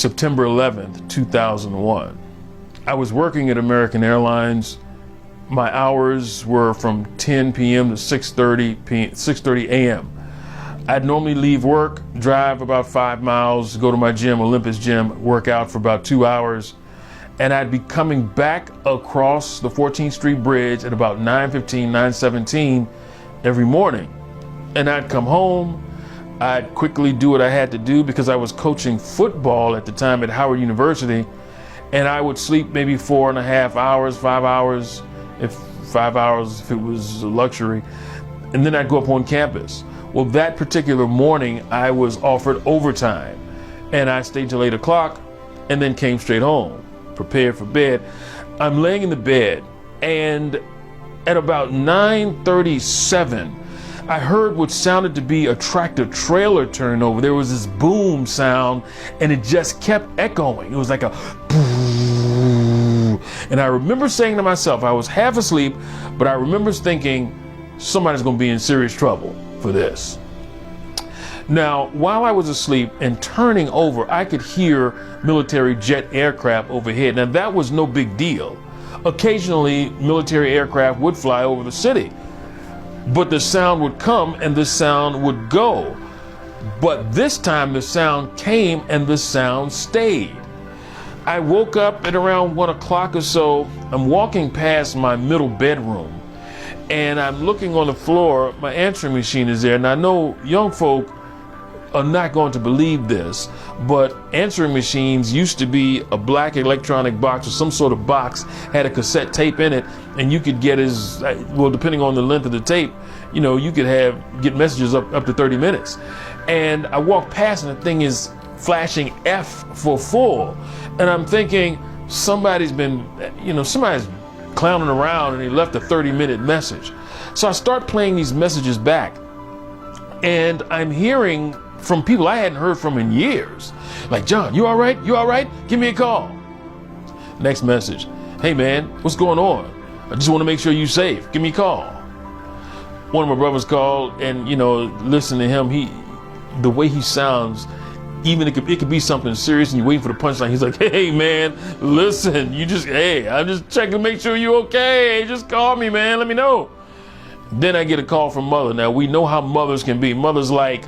September 11th, 2001. I was working at American Airlines. My hours were from 10 p.m. to 6:30 a.m. I'd normally leave work, drive about 5 miles, go to my gym, Olympus Gym, work out for about 2 hours, and I'd be coming back across the 14th Street Bridge at about 9:15, 9:17 every morning. And I'd come home, I'd quickly do what I had to do because I was coaching football at the time at Howard University, and I would sleep maybe 4.5 hours, 5 hours, if 5 hours if it was a luxury, and then I'd go up on campus. Well, that particular morning, I was offered overtime, and I stayed till 8 o'clock and then came straight home, prepared for bed. I'm laying in the bed, and at about 9:37, I heard what sounded to be a tractor trailer turn over. There was this boom sound, and it just kept echoing. It was like a boom. And I remember saying to myself, I was half asleep, but I remember thinking, somebody's gonna be in serious trouble for this. Now, while I was asleep and turning over, I could hear military jet aircraft overhead. Now, that was no big deal. Occasionally, military aircraft would fly over the city, but the sound would come and the sound would go. But this time the sound came and the sound stayed. I woke up at around 1 o'clock or so. I'm walking past my middle bedroom, and I'm looking on the floor. My answering machine is there. And I know young folk are not going to believe this, but answering machines used to be a black electronic box or some sort of box, had a cassette tape in it, and you could get well, depending on the length of the tape, you know, you could get messages up to 30 minutes. And I walked past and the thing is flashing F for full. And I'm thinking somebody's clowning around and he left a 30-minute message. So I start playing these messages back, and I'm hearing from people I hadn't heard from in years. Like, John, you all right? You all right? Give me a call. Next message. Hey man, what's going on? I just want to make sure you're safe. Give me a call. One of my brothers called, and listen to him. The way he sounds, even it could be something serious and you're waiting for the punchline. He's like, hey man, listen, I'm just checking to make sure you're okay. Just call me, man. Let me know. Then I get a call from mother. Now we know how mothers can be. Mother's like,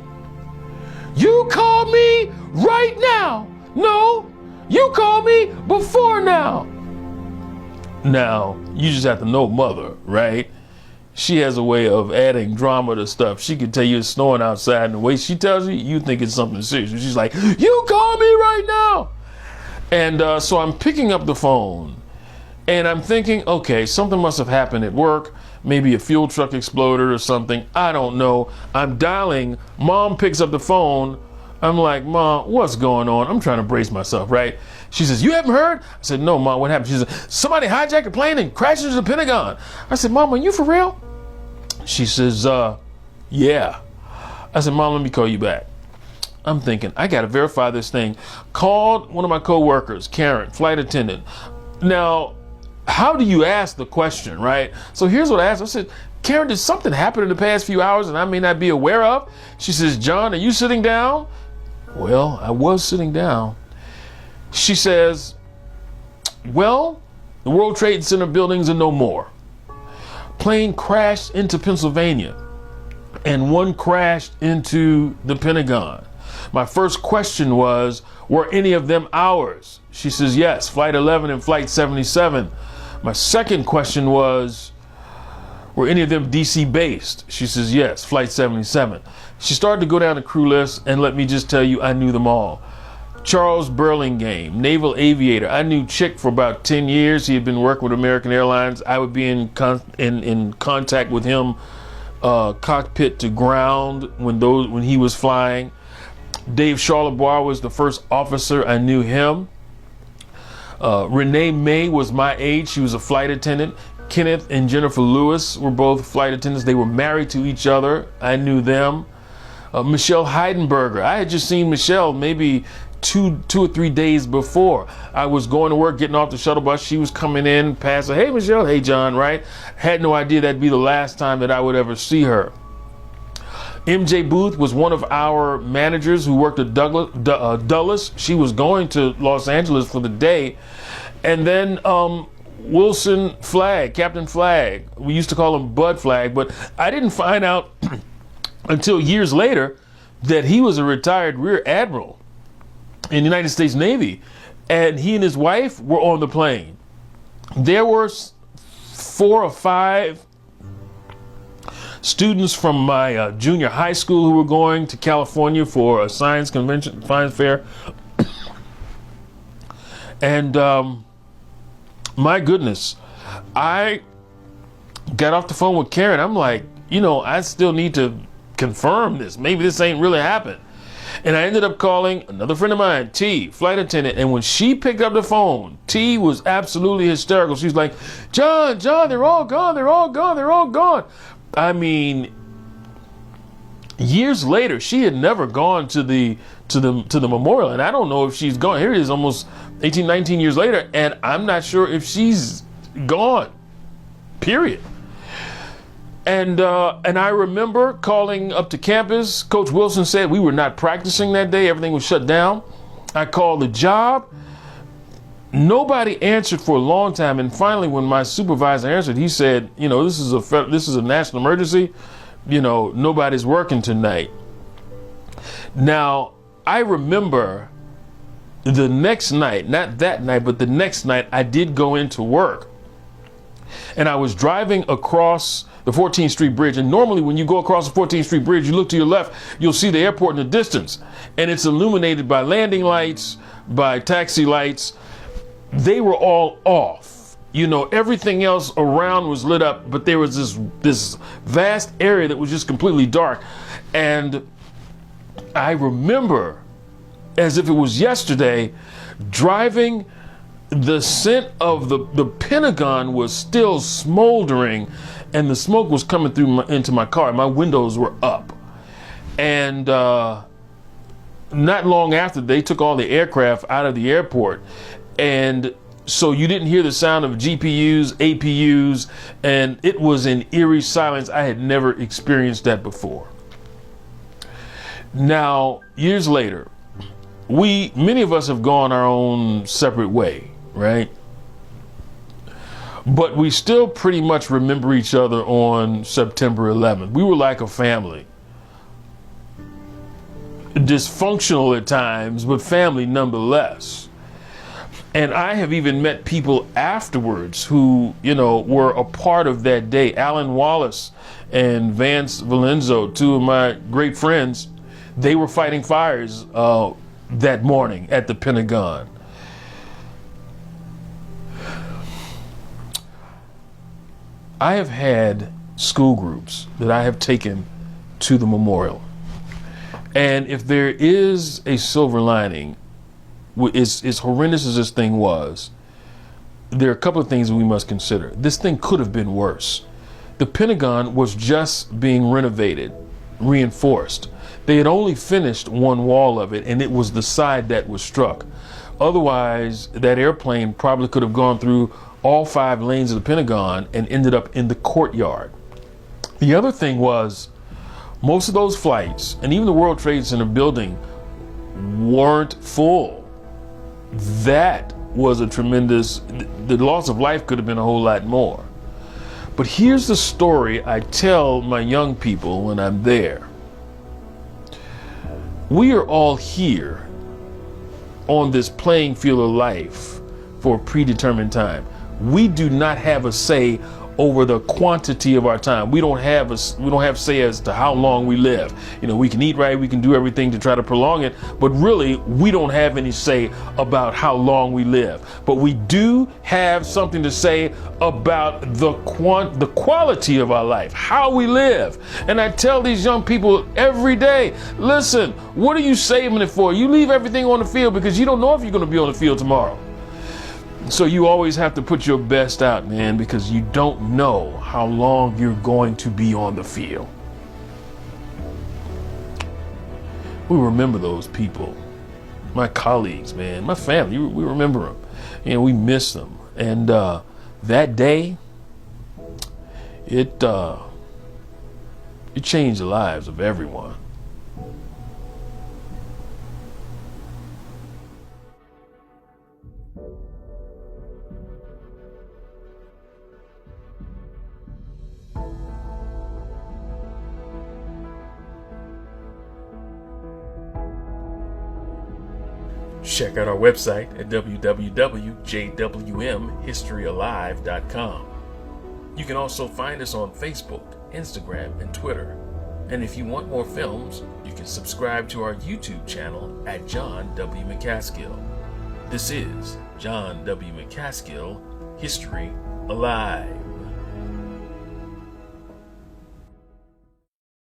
you call me right now. No, you call me before now. Now, you just have to know mother, right? She has a way of adding drama to stuff. She can tell you it's snowing outside, and the way she tells you, you think it's something serious. She's like, you call me right now. And so I'm picking up the phone, and I'm thinking, okay, something must have happened at work. Maybe a fuel truck exploded or something. I don't know. I'm dialing. Mom picks up the phone. I'm like, Mom, what's going on? I'm trying to brace myself, right? She says, you haven't heard? I said, no, Mom, what happened? She said, somebody hijacked a plane and crashed into the Pentagon. I said, Mom, are you for real? She says, yeah. I said, Mom, let me call you back. I'm thinking, I got to verify this thing. Called one of my coworkers, Karen, flight attendant. Now, how do you ask the question, right? So here's what I asked. I said, Karen, did something happen in the past few hours and I may not be aware of? She says, John, are you sitting down? Well, I was sitting down. She says, well, the World Trade Center buildings are no more. Plane crashed into Pennsylvania and one crashed into the Pentagon. My first question was, were any of them ours? She says, yes, Flight 11 and Flight 77. My second question was, were any of them DC based? She says, yes, Flight 77. She started to go down the crew list, and let me just tell you, I knew them all. Charles Burlingame, naval aviator. I knew Chick for about 10 years. He had been working with American Airlines. I would be in contact with him, cockpit to ground when he was flying. Dave Charlebois was the first officer. I knew him. Renee May was my age. She was a flight attendant. Kenneth and Jennifer Lewis were both flight attendants. They were married to each other. I knew them. Michelle Heidenberger. I had just seen Michelle maybe two or 3 days before. I was going to work, getting off the shuttle bus. She was coming in, passing. Hey, Michelle. Hey, John, right? Had no idea that'd be the last time that I would ever see her. MJ Booth was one of our managers who worked at Dulles. She was going to Los Angeles for the day. And then Wilson Flagg, Captain Flagg, we used to call him Bud Flagg, but I didn't find out until years later that he was a retired Rear Admiral in the United States Navy. And he and his wife were on the plane. There were 4 or 5 students from my junior high school who were going to California for a science convention, science fair. And my goodness, I got off the phone with Karen. I'm like, I still need to confirm this. Maybe this ain't really happened. And I ended up calling another friend of mine, T, flight attendant. And when she picked up the phone, T was absolutely hysterical. She was like, John, they're all gone. They're all gone. They're all gone. I mean, years later, she had never gone to the memorial. And I don't know if she's gone. Here it is almost 18, 19 years later. And I'm not sure if she's gone, period. And I remember calling up to campus. Coach Wilson said we were not practicing that day. Everything was shut down. I called the job. Nobody answered for a long time. And finally, when my supervisor answered, he said, this is a national emergency. Nobody's working tonight. Now, I remember the next night, not that night, but the next night, I did go into work. And I was driving across the 14th Street Bridge. And normally when you go across the 14th Street Bridge, you look to your left, you'll see the airport in the distance. And it's illuminated by landing lights, by taxi lights. They were all off. Everything else around was lit up, but there was this vast area that was just completely dark. And I remember, as if it was yesterday, driving. The scent of the Pentagon was still smoldering, and the smoke was coming through into my car. My windows were up. And not long after, they took all the aircraft out of the airport. And so you didn't hear the sound of GPUs, APUs, and it was an eerie silence. I had never experienced that before. Now, years later, many of us have gone our own separate way. Right? But we still pretty much remember each other on September 11th. We were like a family. Dysfunctional at times, but family nonetheless. And I have even met people afterwards who, were a part of that day. Alan Wallace and Vance Valenzo, 2 of my great friends, they were fighting fires that morning at the Pentagon. I have had school groups that I have taken to the memorial. And if there is a silver lining, as horrendous as this thing was, there are a couple of things we must consider. This thing could have been worse. The Pentagon was just being renovated, reinforced. They had only finished one wall of it, and it was the side that was struck. Otherwise, that airplane probably could have gone through all 5 lanes of the Pentagon and ended up in the courtyard. The other thing was, most of those flights, and even the World Trade Center building, weren't full. That was a tremendous, the loss of life could have been a whole lot more. But here's the story I tell my young people when I'm there. We are all here on this playing field of life for a predetermined time. We do not have a say over the quantity of our time. We don't have say as to how long we live. We can eat right, we can do everything to try to prolong it, but really we don't have any say about how long we live. But we do have something to say about the quality of our life, how we live. And I tell these young people every day, listen, what are you saving it for? You leave everything on the field because you don't know if you're going to be on the field tomorrow. So you always have to put your best out, man, because you don't know how long you're going to be on the field. We remember those people, my colleagues, man, my family, we remember them. We miss them. And that day, it You change the lives of everyone. Check out our website at www.jwmhistoryalive.com. You can also find us on Facebook, Instagram, and Twitter. And if you want more films, you can subscribe to our YouTube channel at John W. McCaskill. This is John W. McCaskill, History Alive.